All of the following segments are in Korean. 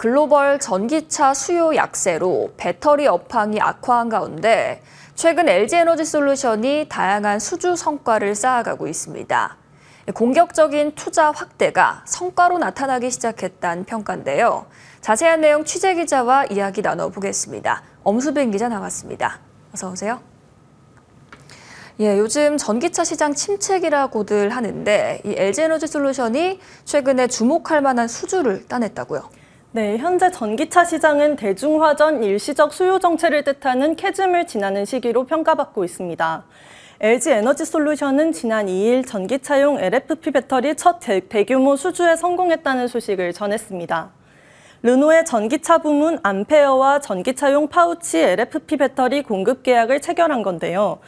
글로벌 전기차 수요 약세로 배터리 업황이 악화한 가운데 최근 LG에너지솔루션이 다양한 수주 성과를 쌓아가고 있습니다. 공격적인 투자 확대가 성과로 나타나기 시작했다는 평가인데요. 자세한 내용 취재 기자와 이야기 나눠보겠습니다. 엄수빈 기자 나왔습니다. 어서 오세요. 요즘 전기차 시장 침체기라고들 하는데 이 LG에너지솔루션이 최근에 주목할 만한 수주를 따냈다고요. 네, 현재 전기차 시장은 대중화전 일시적 수요 정체를 뜻하는 캐즘을 지나는 시기로 평가받고 있습니다. LG에너지솔루션은 지난 2일 전기차용 LFP 배터리 첫 대규모 수주에 성공했다는 소식을 전했습니다. 르노의 전기차 부문 암페어와 전기차용 파우치 LFP 배터리 공급 계약을 체결한 건데요.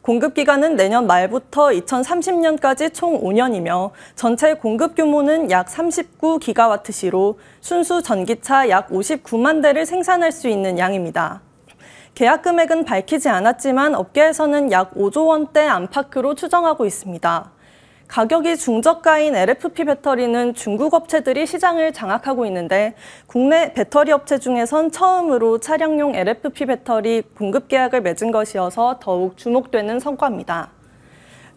공급 기간은 내년 말부터 2030년까지 총 5년이며 전체 공급 규모는 약 39기가와트시로 순수 전기차 약 59만 대를 생산할 수 있는 양입니다. 계약 금액은 밝히지 않았지만 업계에서는 약 5조 원대 안팎으로 추정하고 있습니다. 가격이 중저가인 LFP 배터리는 중국 업체들이 시장을 장악하고 있는데 국내 배터리 업체 중에선 처음으로 차량용 LFP 배터리 공급 계약을 맺은 것이어서 더욱 주목되는 성과입니다.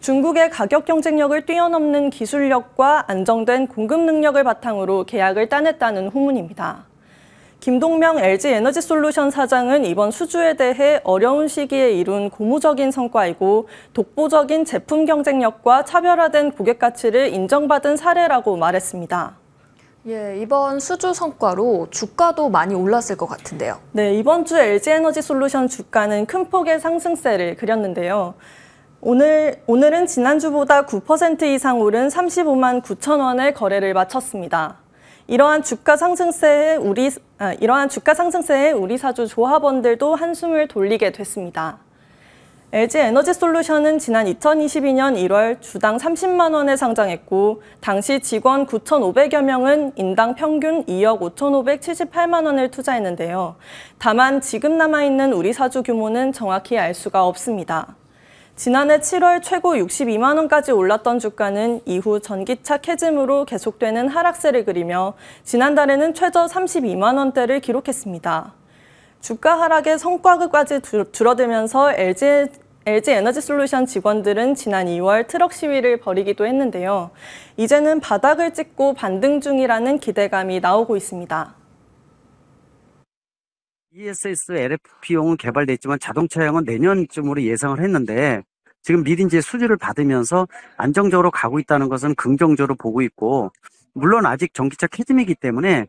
중국의 가격 경쟁력을 뛰어넘는 기술력과 안정된 공급 능력을 바탕으로 계약을 따냈다는 후문입니다. 김동명 LG에너지솔루션 사장은 이번 수주에 대해 어려운 시기에 이룬 고무적인 성과이고 독보적인 제품 경쟁력과 차별화된 고객 가치를 인정받은 사례라고 말했습니다. 이번 수주 성과로 주가도 많이 올랐을 것 같은데요. 네, 이번 주 LG에너지솔루션 주가는 큰 폭의 상승세를 그렸는데요. 오늘은 지난주보다 9% 이상 오른 35만 9천 원의 거래를 마쳤습니다. 이러한 주가 상승세에 우리 사주 조합원들도 한숨을 돌리게 됐습니다. LG에너지솔루션은 지난 2022년 1월 주당 30만 원에 상장했고 당시 직원 9,500여 명은 인당 평균 2억 5,578만 원을 투자했는데요. 다만 지금 남아있는 우리 사주 규모는 정확히 알 수가 없습니다. 지난해 7월 최고 62만 원까지 올랐던 주가는 이후 전기차 캐즘으로 계속되는 하락세를 그리며 지난달에는 최저 32만 원대를 기록했습니다. 주가 하락의 성과급까지 줄어들면서 LG에너지솔루션 직원들은 지난 2월 트럭 시위를 벌이기도 했는데요. 이제는 바닥을 찍고 반등 중이라는 기대감이 나오고 있습니다. ESS LFP용은 개발됐지만 자동차용은 내년쯤으로 예상을 했는데 지금 미리 이제 수주를 받으면서 안정적으로 가고 있다는 것은 긍정적으로 보고 있고, 물론 아직 전기차 캐즘이기 때문에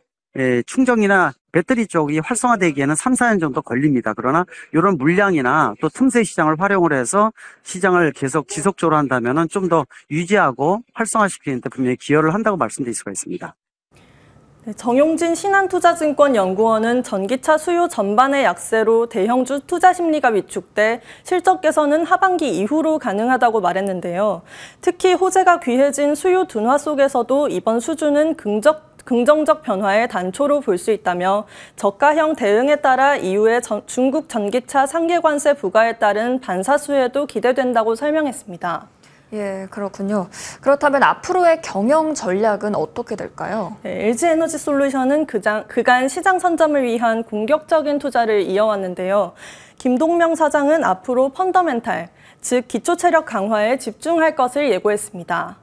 충전이나 배터리 쪽이 활성화되기에는 3, 4년 정도 걸립니다. 그러나 이런 물량이나 또 틈새 시장을 활용을 해서 시장을 계속 지속적으로 한다면 좀 더 유지하고 활성화시키는 데 분명히 기여를 한다고 말씀드릴 수가 있습니다. 정용진 신한투자증권 연구원은 전기차 수요 전반의 약세로 대형주 투자 심리가 위축돼 실적 개선은 하반기 이후로 가능하다고 말했는데요. 특히 호재가 귀해진 수요 둔화 속에서도 이번 수주는 긍정적 변화의 단초로 볼 수 있다며 저가형 대응에 따라 이후에 중국 전기차 상계 관세 부과에 따른 반사수혜도 기대된다고 설명했습니다. 그렇군요. 그렇다면 앞으로의 경영 전략은 어떻게 될까요? LG에너지솔루션은 그간 시장 선점을 위한 공격적인 투자를 이어왔는데요. 김동명 사장은 앞으로 펀더멘탈, 즉 기초체력 강화에 집중할 것을 예고했습니다.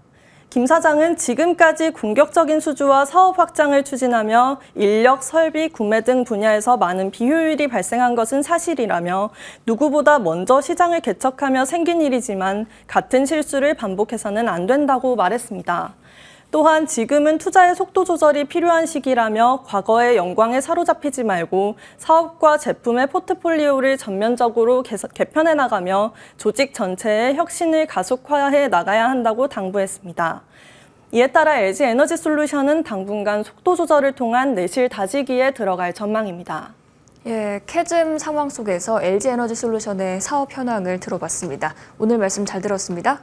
김 사장은 지금까지 공격적인 수주와 사업 확장을 추진하며 인력, 설비, 구매 등 분야에서 많은 비효율이 발생한 것은 사실이라며 누구보다 먼저 시장을 개척하며 생긴 일이지만 같은 실수를 반복해서는 안 된다고 말했습니다. 또한 지금은 투자의 속도 조절이 필요한 시기라며 과거의 영광에 사로잡히지 말고 사업과 제품의 포트폴리오를 전면적으로 개편해 나가며 조직 전체의 혁신을 가속화해 나가야 한다고 당부했습니다. 이에 따라 LG에너지솔루션은 당분간 속도 조절을 통한 내실 다지기에 들어갈 전망입니다. 캐즘 상황 속에서 LG에너지솔루션의 사업 현황을 들어봤습니다. 오늘 말씀 잘 들었습니다.